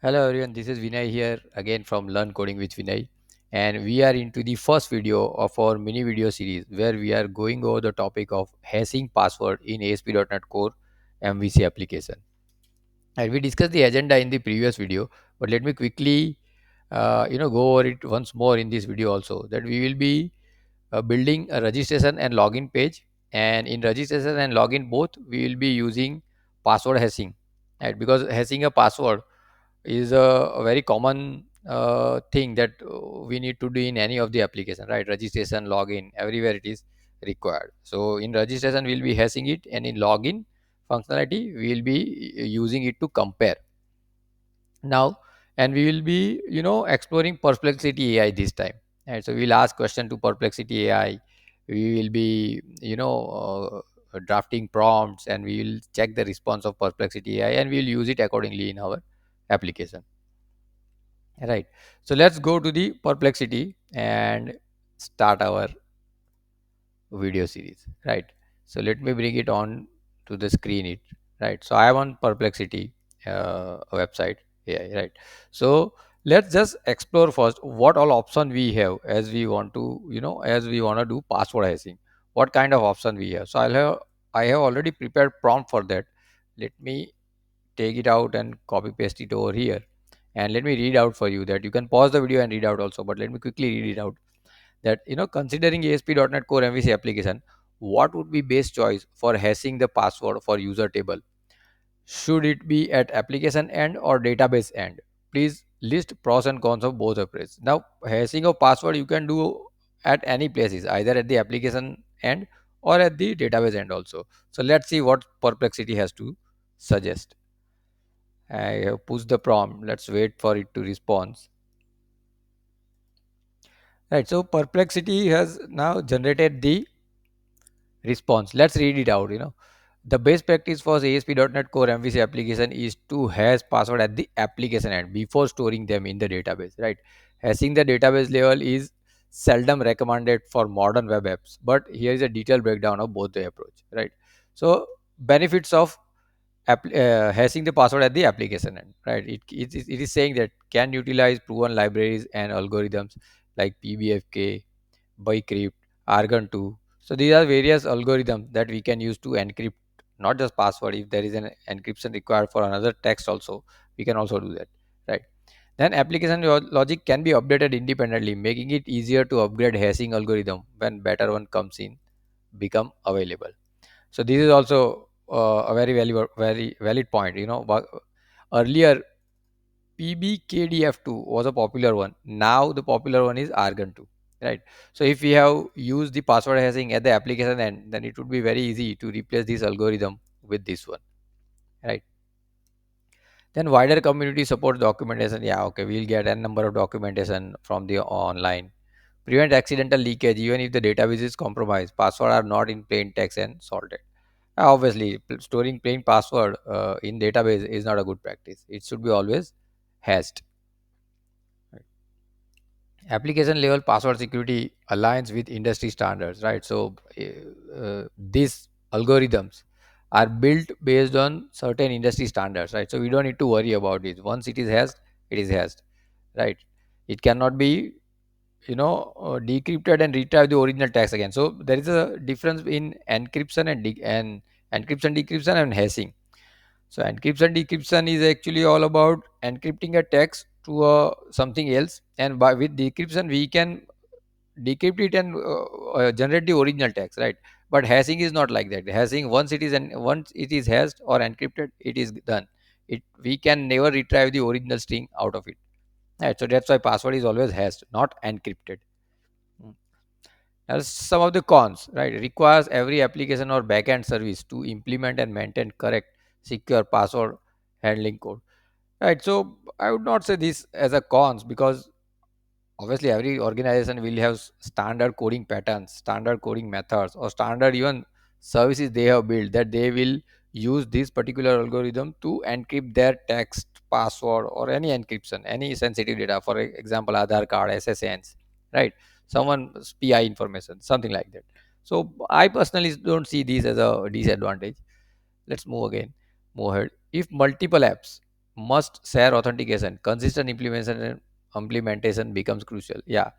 Hello everyone, this is Vinay here again from Learn Coding with Vinay, and we are into the first video of our mini video series where we are going over the topic of hashing password in ASP.NET Core MVC application. And we discussed the agenda in the previous video, but let me quickly go over it once more in this video also. That we will be building a registration and login page, and in registration and login both we will be using password hashing, right? Because hashing a password is a very common thing that we need to do in any of the application, right? Registration, login, everywhere it is required. So in registration we'll be hashing it, and in login functionality we will be using it to compare now. And we will be exploring perplexity AI this time, and so we'll ask question to perplexity AI. We will be drafting prompts, and we will check the response of perplexity AI, and we will use it accordingly in our application. Right. So let's go to the perplexity and start our video series. Right. So let me bring it on to the screen. Right. So I am on perplexity website. Yeah. Right. So let's just explore first what all option we have as we want to, as we want to do password hashing. What kind of option we have? So I have already prepared prompt for that. Let me take it out and copy paste it over here, and let me read out for you. That you can pause the video and read out also, but let me quickly read it out. That considering ASP.NET Core MVC application, what would be best choice for hashing the password for user table? Should it be at application end or database end? Please list pros and cons of both approaches. Now hashing of password you can do at any places, either at the application end or at the database end also. So let's see what perplexity has to suggest. I have pushed the prompt. Let's wait for it to respond. Right. So Perplexity has now generated the response. Let's read it out. The best practice for ASP.NET Core MVC application is to hash password at the application end before storing them in the database. Right. Hashing the database level is seldom recommended for modern web apps, but here is a detailed breakdown of both the approach. Right. So benefits of hashing the password at the application end, right? It is saying that can utilize proven libraries and algorithms like PBFK, Bycrypt, Argon 2. So these are various algorithms that we can use to encrypt not just password. If there is an encryption required for another text also, we can also do that, right? Then application logic can be updated independently, making it easier to upgrade hashing algorithm when better one comes in become available. So this is also a very valid point. Earlier PBKDF2 was a popular one. Now the popular one is Argon 2, right? So if we have used the password hashing at the application end, then it would be very easy to replace this algorithm with this one, right? Then wider community support documentation. Yeah, okay, we'll get a number of documentation from the online. Prevent accidental leakage even if the database is compromised. Password are not in plain text and salted. Obviously, storing plain password in database is not a good practice. It should be always hashed. Right. Application level password security aligns with industry standards, right? So these algorithms are built based on certain industry standards, right? So we don't need to worry about it. Once it is hashed, it is hashed, right? It cannot be decrypted and retrieve the original text again. So there is a difference in encryption and encryption decryption and hashing. So encryption decryption is actually all about encrypting a text to something else, and by with decryption we can decrypt it and generate the original text, right? But hashing is not like that. Hashing, once it is hashed or encrypted, it is done. It We can never retrieve the original string out of it, right? So that's why password is always hashed, not encrypted. Mm. Now, some of the cons, right? Requires every application or backend service to implement and maintain correct, secure password handling code. Right. So I would not say this as a cons, because obviously every organization will have standard coding patterns, standard coding methods, or standard even services they have built that they will use this particular algorithm to encrypt their text, password, or any encryption, any sensitive data. For example, Aadhaar card, SSNs, right? Someone's PI information, something like that. So I personally don't see this as a disadvantage. Let's move again, move ahead. If must share authentication. Consistent implementation becomes crucial. Yeah.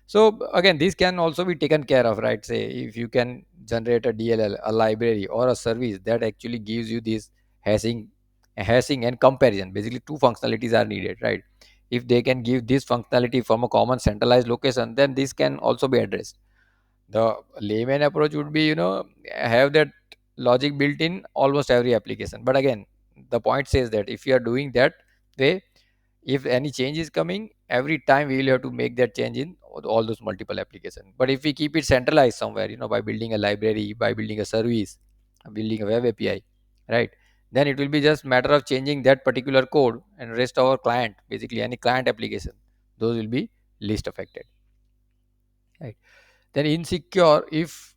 So again, this can also be taken care of, right? Say if you can generate a DLL, a library, or a service that actually gives you this hashing, and comparison. Basically, two functionalities are needed, right? If they can give this functionality from a common centralized location, then this can also be addressed. The layman approach would be, have that logic built in almost every application. But again, the point says that if you are doing that way, if any change is coming, every time we will have to make that change in all those multiple applications. But if we keep it centralized somewhere, by building a library, by building a service, building a web API, right, then it will be just matter of changing that particular code, and rest of our client, basically any client application, those will be least affected, right? Then insecure, if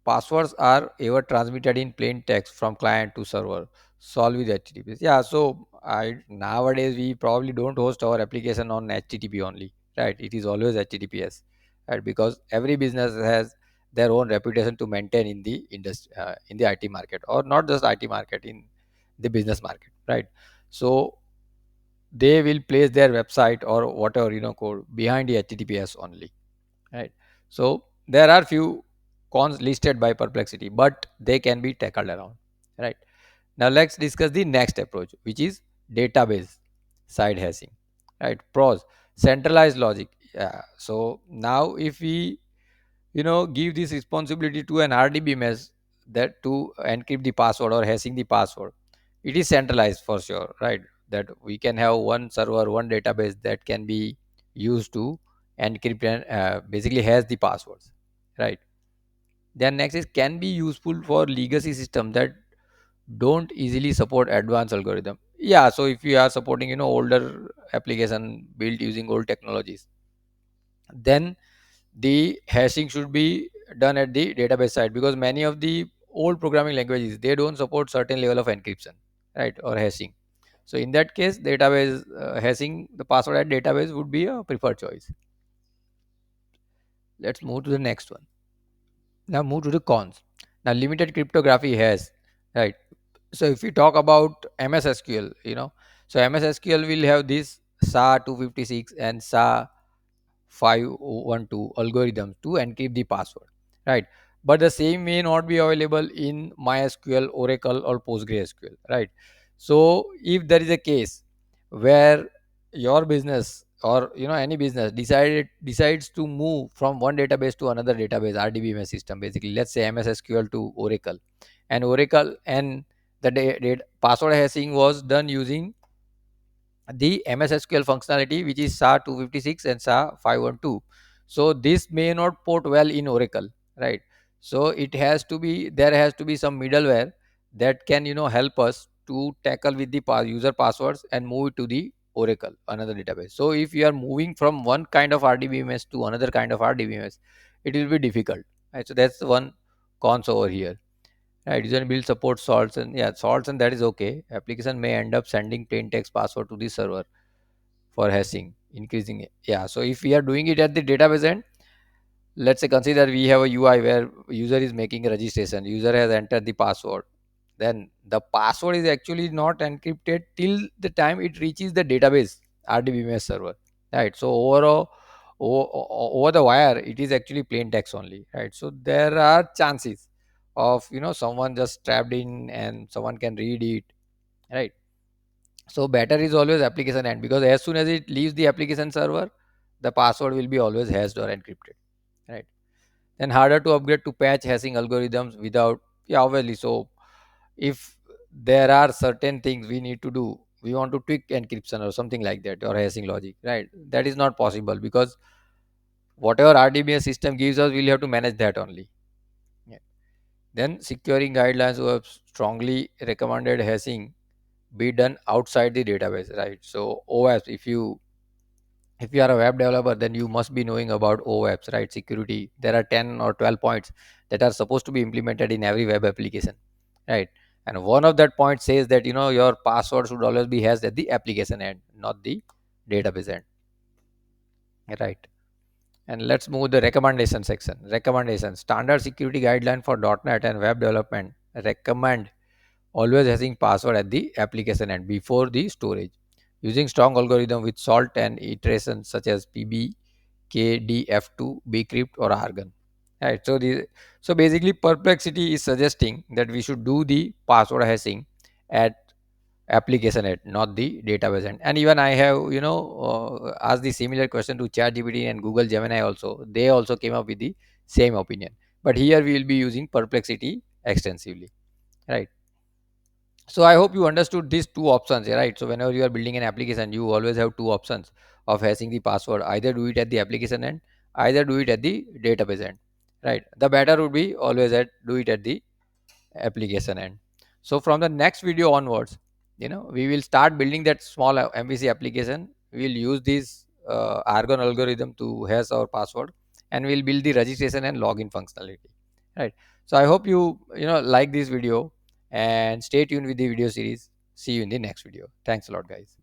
passwords are ever transmitted in plain text from client to server, solve with HTTP. Yeah, so I nowadays we probably don't host our application on HTTP only, right? It is always HTTPS, right? Because every business has their own reputation to maintain in the industry, in the IT market, or not just IT market, in the business market, right? So they will place their website or whatever, code behind the HTTPS only, right? So there are few cons listed by Perplexity, but they can be tackled around, right? Now let's discuss the next approach, which is database side hashing, right? Pros: centralized logic. Yeah, so now if we, give this responsibility to an RDBMS, that to encrypt the password or hashing the password, it is centralized for sure, right? That we can have one server, one database that can be used to encrypt and basically hash the passwords, right? Then next is can be useful for legacy system that don't easily support advanced algorithm. Yeah, so if you are supporting, older application built using old technologies, then the hashing should be done at the database side, because many of the old programming languages, they don't support certain level of encryption, right, or hashing. So in that case, database hashing the password at database would be a preferred choice. Let's move to the next one. Now move to the cons. Now limited cryptography has, right? So if we talk about MS SQL, so MS SQL will have this SHA-256 and SHA-512 algorithms to encrypt the password, right? But the same may not be available in MySQL, Oracle, or PostgreSQL, right? So if there is a case where your business, or any business decides to move from one database to another database, RDBMS system, basically, let's say MS SQL to Oracle, and the password hashing was done using the MS SQL functionality, which is SHA-256 and SHA-512. So this may not port well in Oracle, right? So there has to be some middleware that can, help us to tackle with the user passwords and move it to the Oracle, another database. So if you are moving from one kind of RDBMS to another kind of RDBMS, it will be difficult, right? So that's one cons over here. Right, user build support salts, and yeah, salts, and that is okay. Application may end up sending plain text password to the server for hashing, increasing it. Yeah, so if we are doing it at the database end, let's say consider we have a UI where user is making a registration, user has entered the password, then the password is actually not encrypted till the time it reaches the database RDBMS server, right? So over the wire, it is actually plain text only, right? So there are chances of, someone just trapped in and someone can read it, right? So better is always application end, because as soon as it leaves the application server, the password will be always hashed or encrypted, right? Then harder to upgrade to patch hashing algorithms without, yeah, obviously. So if there are certain things we need to do, we want to tweak encryption or something like that, or hashing logic, right? That is not possible, because whatever RDBS system gives us, we'll have to manage that only. Yeah. Then securing guidelines who have strongly recommended hashing be done outside the database, right? So OAuth, if you are a web developer, then you must be knowing about OAuth, right? Security. There are 10 or 12 points that are supposed to be implemented in every web application, right? And one of that point says that, your password should always be hashed at the application end, not the database end, right? And let's move the recommendation section. Recommendation: standard security guideline for .NET and web development recommend always having password at the application end before the storage. using strong algorithm with salt and iterations such as PB, KDF2, bcrypt or Argon. Right. So basically Perplexity is suggesting that we should do the password hashing at application end, not the database end. And even I have, asked the similar question to ChatGPT and Google Gemini also. They also came up with the same opinion. But here we will be using Perplexity extensively. Right. So I hope you understood these two options, right? So whenever you are building an application, you always have two options of hashing the password. Either do it at the application end, either do it at the database end, right? The better would be always at do it at the application end. So from the next video onwards, we will start building that small MVC application. We will use this Argon algorithm to hash our password, and we'll build the registration and login functionality, right? So I hope you like this video and stay tuned with the video series. See you in the next video. Thanks a lot, guys.